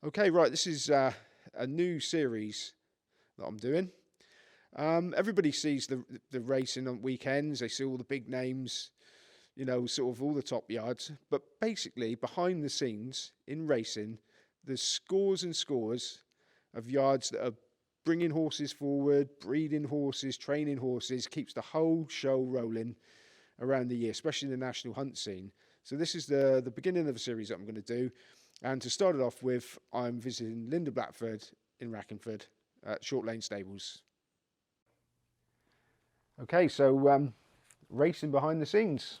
Okay, right, this is a new series that I'm doing. Everybody sees the racing on weekends, they see all the big names, sort of all the top yards. But basically, behind the scenes in racing, there's scores and scores of yards that are bringing horses forward, breeding horses, training horses, keeps the whole show rolling around the year, especially in the national hunt scene. So this is the beginning of a series that I'm going to do. And to start it off with, I'm visiting Linda Blackford in Rackenford at Short Lane Stables. Okay, so racing behind the scenes.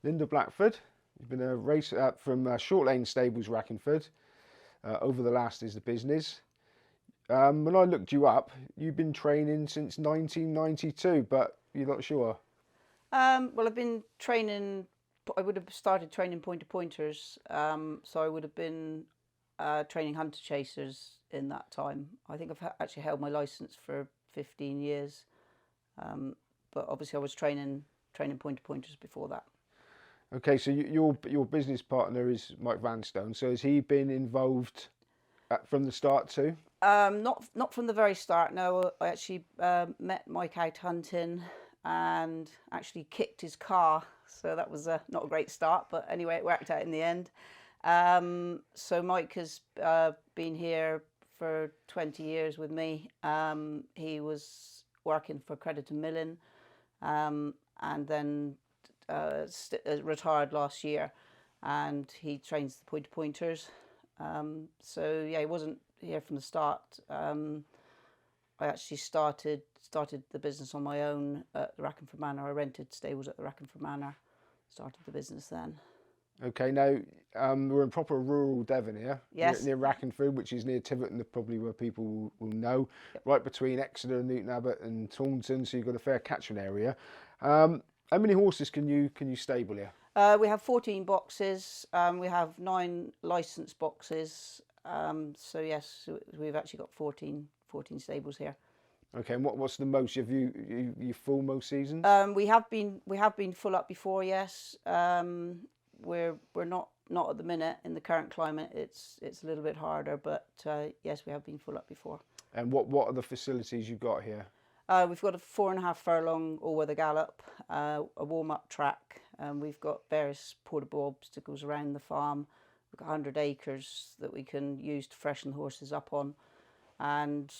Linda Blackford, you've been a racer from Short Lane Stables, Rackenford. Over the last is the business. When I looked you up, you've been training since 1992, but you're not sure. Well, I've been training. I would have started training pointers, so I would have been training hunter chasers in that time. I think I've actually held my license for 15 years, but obviously I was training pointers before that. Okay, so your business partner is Mike Vanstone. So has he been involved from the start too? Not from the very start. No, I actually met Mike out hunting and actually kicked his car. So that was not a great start, but anyway, it worked out in the end. So Mike has been here for 20 years with me. He was working for Creditor Millen, and then retired last year, and he trains the pointers. So yeah, he wasn't here from the start. I actually started the business on my own at the Rackenford Manor. I rented stables at the Rackenford Manor. Started the business then. Okay, now we're in proper rural Devon here, Yes. near Rackenford, which is near Tiverton, probably where people will know, right between Exeter, Newton Abbot, and Taunton. So you've got a fair catchment area. How many horses can you stable here? We have 14 boxes. We have 9 licensed boxes. So yes, we've actually got 14 stables here. Okay, and what's the most? Have you full most seasons? We have been full up before. Yes. We're not at the minute in the current climate. It's a little bit harder, but yes, we have been full up before. And what are the facilities you've got here? We've got a 4.5 furlong all-weather gallop, a warm-up track, and we've got various portable obstacles around the farm. We've got 100 acres that we can use to freshen the horses up on, and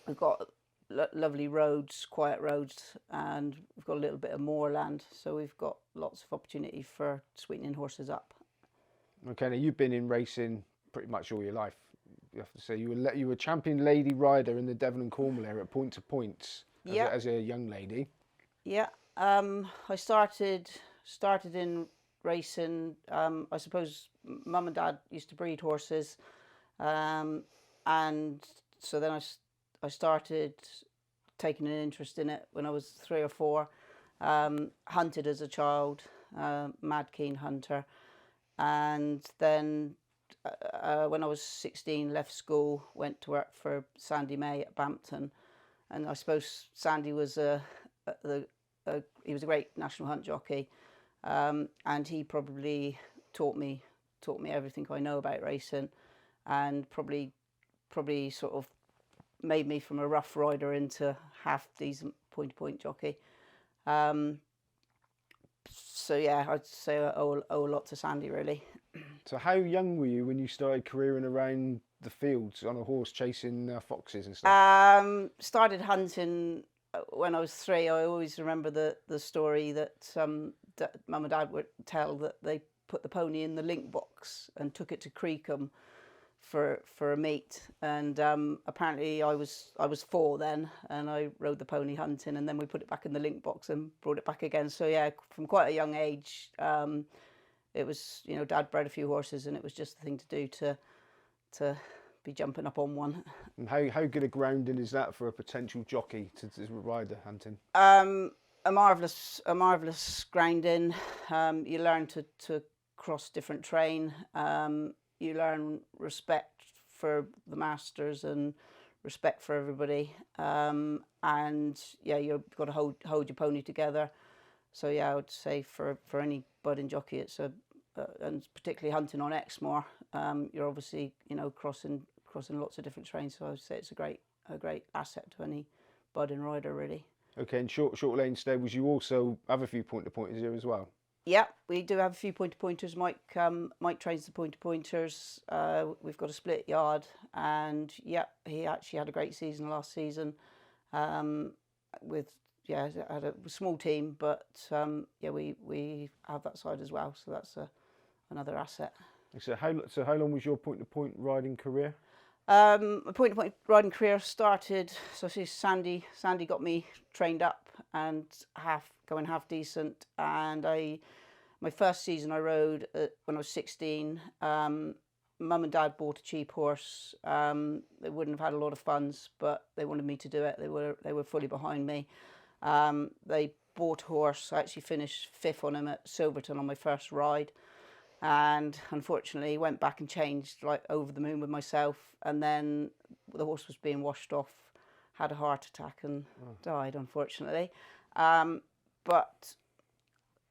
we've got lovely roads, quiet roads, and we've got a little bit of moorland, so we've got lots of opportunity for sweetening horses up. Okay, now you've been in racing pretty much all your life. You have to say you were champion lady rider in the Devon and Cornwall area at Point to Points as a young lady. Yeah, I started in racing. I suppose Mum and Dad used to breed horses, and so then I started taking an interest in it when I was 3 or 4. Hunted as a child, mad keen hunter, and then when I was 16, left school, went to work for Sandy May at Bampton, and I suppose Sandy was he was a great national hunt jockey, and he probably taught me everything I know about racing, and probably sort of made me from a rough rider into half decent point jockey. So yeah, I'd say I owe a lot to Sandy, really. So how young were you when you started careering around the fields on a horse chasing foxes and stuff? Started hunting when I was 3. I always remember the story that Mum and Dad would tell, that they put the pony in the link box and took it to Creakham for a meet, and apparently I was 4 then, and I rode the pony hunting, and then we put it back in the link box and brought it back again. So yeah, from quite a young age, it was, Dad bred a few horses, and it was just the thing to do to be jumping up on one. And how good a grounding is that for a potential jockey to ride the hunting? A marvelous grounding. You learn to cross different terrain. You learn respect for the masters and respect for everybody, and yeah, you've got to hold your pony together. So yeah, I would say for any budding jockey, it's a and particularly hunting on Exmoor, you're obviously, crossing lots of different terrains. So I would say it's a great asset to any budding rider, really. Okay, and short lane stables, you also have a few pointers here as well. Yeah, we do have a few pointers. Mike trains the pointers. We've got a split yard, and yeah, he actually had a great season last season. With had a small team, but we have that side as well. So that's another asset. So how long was your point riding career? My point riding career started. So see, Sandy got me trained up and half decent, and my first season I rode when I was 16. Mum and Dad bought a cheap horse. They wouldn't have had a lot of funds, but they wanted me to do it. They were fully behind me. They bought a horse. I actually finished 5th on him at Silverton on my first ride, and unfortunately went back and changed, like, over the moon with myself. And then the horse was being washed off, had a heart attack and died, unfortunately. But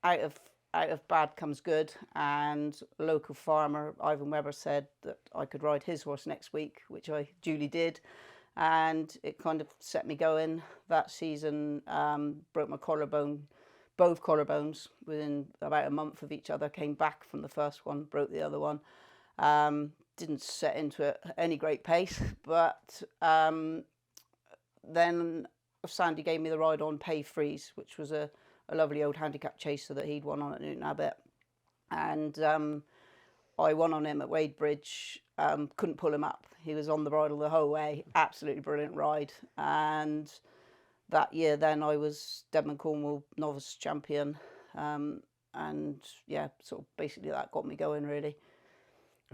out of bad comes good, and a local farmer, Ivan Webber, said that I could ride his horse next week, which I duly did, and it kind of set me going. That season, broke my collarbone, both collarbones, within about a month of each other. Came back from the first one, broke the other one. Didn't set into it at any great pace, but then Sandy gave me the ride on Pay Freeze, which was a lovely old handicap chaser that he'd won on at Newton Abbot. And I won on him at Wadebridge. Couldn't pull him up. He was on the bridle the whole way. Absolutely brilliant ride. And that year then I was Devon Cornwall novice champion. And yeah, sort of basically that got me going, really.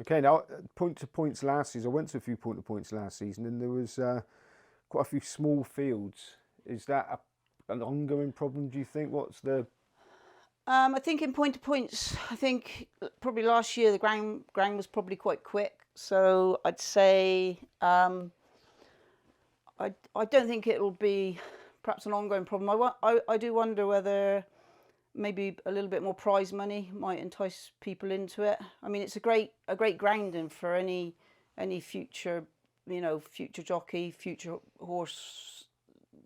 Okay, now point to points last season. I went to a few point to points last season, and there was quite a few small fields. Is that an ongoing problem, do you think? What's the... I think in point to points, I think probably last year the ground was probably quite quick. So I'd say I don't think it will be perhaps an ongoing problem. I do wonder whether maybe a little bit more prize money might entice people into it. I mean, it's a great grounding for any future, future jockey, future horse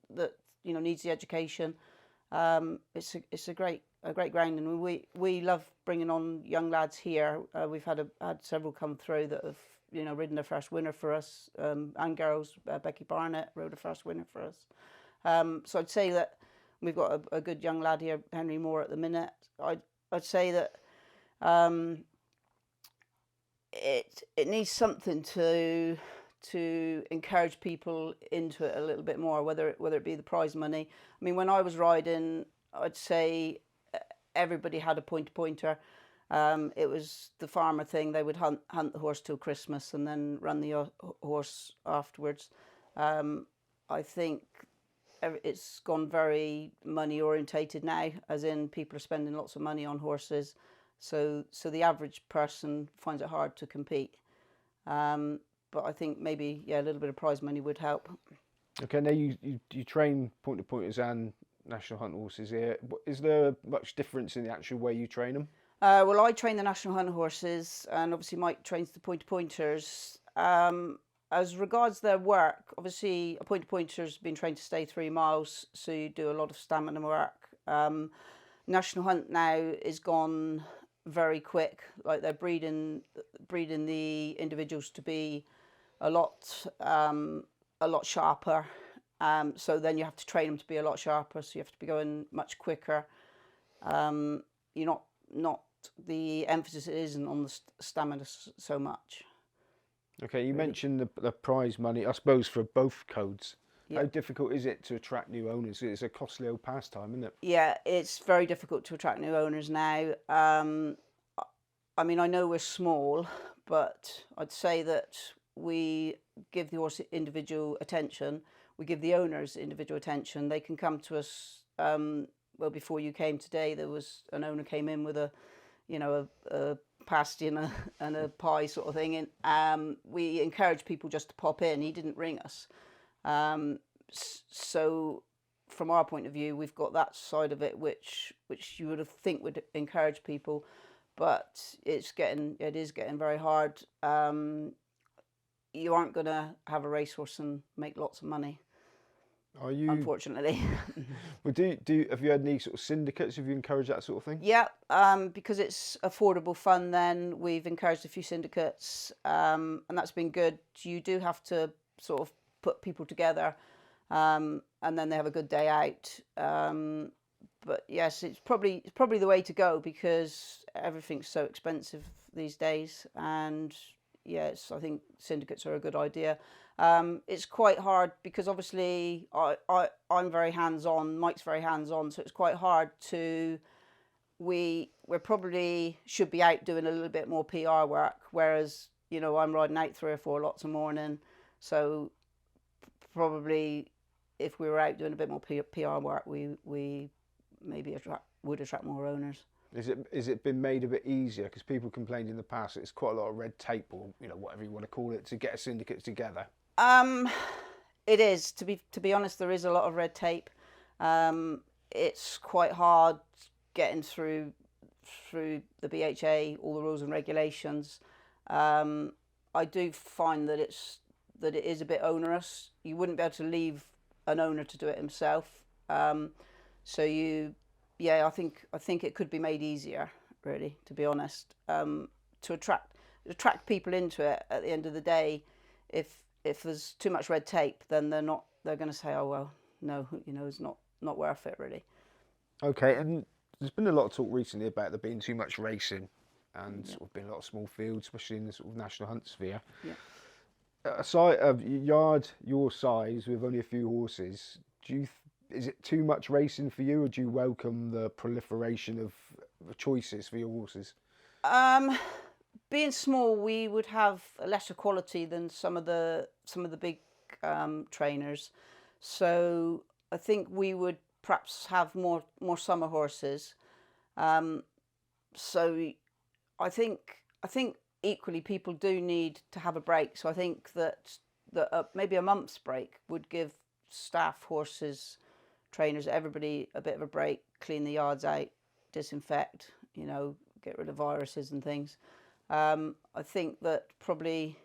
that needs the education. It's a great grounding. We love bringing on young lads here. We've had several come through that have ridden their first winner for us. And girls, Becky Barnett rode her first winner for us. So I'd say that we've got a good young lad here, Henry Moore, at the minute. I'd say that it needs something to encourage people into it a little bit more, whether it be the prize money. I mean, when I was riding, I'd say everybody had a pointer. It was the farmer thing. They would hunt the horse till Christmas and then run the horse afterwards. I think it's gone very money orientated now, as in people are spending lots of money on horses, so the average person finds it hard to compete. But I think maybe a little bit of prize money would help. Okay, now you train point to pointers and national hunt horses here. Is there much difference in the actual way you train them? Well, I train the national hunt horses, and obviously Mike trains the point to pointers. As regards their work, obviously a point to pointer's been trained to stay 3 miles, so you do a lot of stamina work. National hunt now is gone very quick. Like, they're breeding the individuals to be a lot sharper. So then you have to train them to be a lot sharper. So you have to be going much quicker. You're not the emphasis isn't on the stamina so much. Okay, you mentioned the prize money, I suppose, for both codes. Yeah. How difficult is it to attract new owners? It's a costly old pastime, isn't it? Yeah, it's very difficult to attract new owners now. I mean, I know we're small, but I'd say that we give the horse individual attention. We give the owners individual attention. They can come to us. Well, before you came today, there was an owner came in with a pasty and a pie sort of thing, and we encourage people just to pop in. He didn't ring us. So from our point of view, we've got that side of it, which you would think would encourage people. but it is getting very hard. You aren't going to have a racehorse and make lots of money, Are you? unfortunately. Well, have you had any sort of syndicates? Have you encouraged that sort of thing? Yeah, because it's affordable fun. Then we've encouraged a few syndicates, and that's been good. You do have to sort of put people together, and then they have a good day out. But yes, it's probably the way to go because everything's so expensive these days. And yes, I think syndicates are a good idea. It's quite hard because obviously I'm very hands-on, Mike's very hands-on, so it's quite hard to. We're probably should be out doing a little bit more PR work, whereas I'm riding out 3 or 4 lots a morning, so probably if we were out doing a bit more PR work, we maybe would attract more owners. Is it been made a bit easier? Because people complained in the past that it's quite a lot of red tape, or whatever you want to call it, to get a syndicate together. It is, to be honest, there is a lot of red tape. It's quite hard getting through the BHA, all the rules and regulations. I do find that it is a bit onerous. You wouldn't be able to leave an owner to do it himself. I think it could be made easier, really, to be honest, to attract people into it. At the end of the day, if there's too much red tape, then they're going to say, oh well, no, it's not worth it, really. Okay, and there's been a lot of talk recently about there being too much racing, and sort of been a lot of small fields, especially in the sort of national hunt sphere. Yeah. Aside of yard your size with only a few horses, is it too much racing for you, or do you welcome the proliferation of choices for your horses? Being small, we would have a lesser quality than some of the big trainers, so I think we would perhaps have more summer horses. So I think equally people do need to have a break. So I think that maybe a month's break would give staff, horses, trainers, everybody a bit of a break, clean the yards out, disinfect, get rid of viruses and things. I think that probably,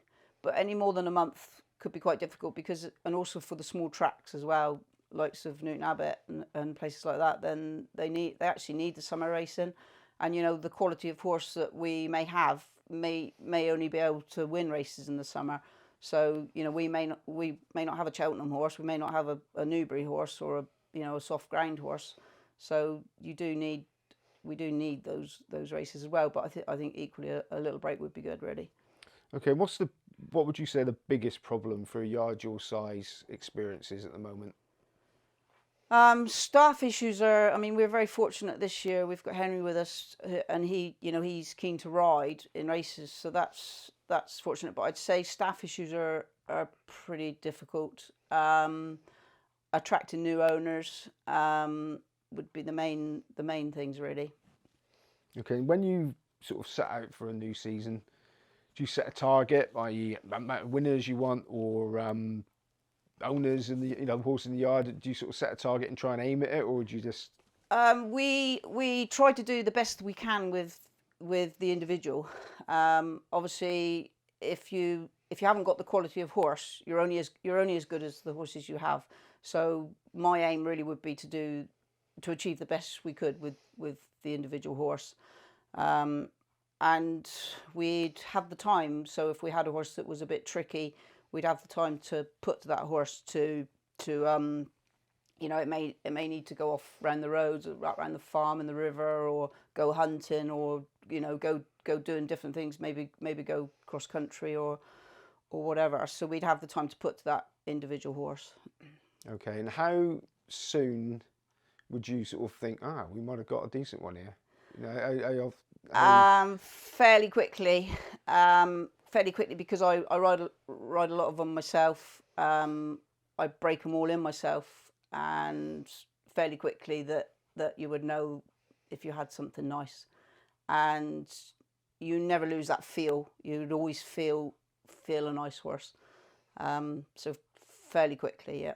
but any more than a month could be quite difficult and also for the small tracks as well, likes of Newton Abbot and places like that, then they actually need the summer racing, and the quality of horse that we may have may only be able to win races in the summer. So we may not have a Cheltenham horse, we may not have a Newbury horse or a soft ground horse. So we do need those races as well. But I think equally a little break would be good, really. Okay, what would you say the biggest problem for a yard your size experiences at the moment? Staff issues are. I mean, we're very fortunate this year. We've got Henry with us, and he's keen to ride in races, so that's fortunate. But I'd say staff issues are pretty difficult. Attracting new owners would be the main things, really. Okay, when you sort of set out for a new season, do you set a target, i.e., amount of winners you want, or owners and the horse in the yard? Do you sort of set a target and try and aim at it, or do you just? We try to do the best we can with the individual. Obviously, if you haven't got the quality of horse, you're only as good as the horses you have. So my aim really would be to achieve the best we could with the individual horse, and we'd have the time. So if we had a horse that was a bit tricky, we'd have the time to put that horse to it may need to go off around the roads, around the farm and the river, or go hunting, or go doing different things, maybe go cross country or whatever. So we'd have the time to put to that individual horse. Okay, and how soon would you sort of think, we might have got a decent one here? Fairly quickly, because I ride a lot of them myself. I break them all in myself, and fairly quickly that you would know if you had something nice, and you never lose that feel. You'd always feel a nice horse. So fairly quickly, yeah.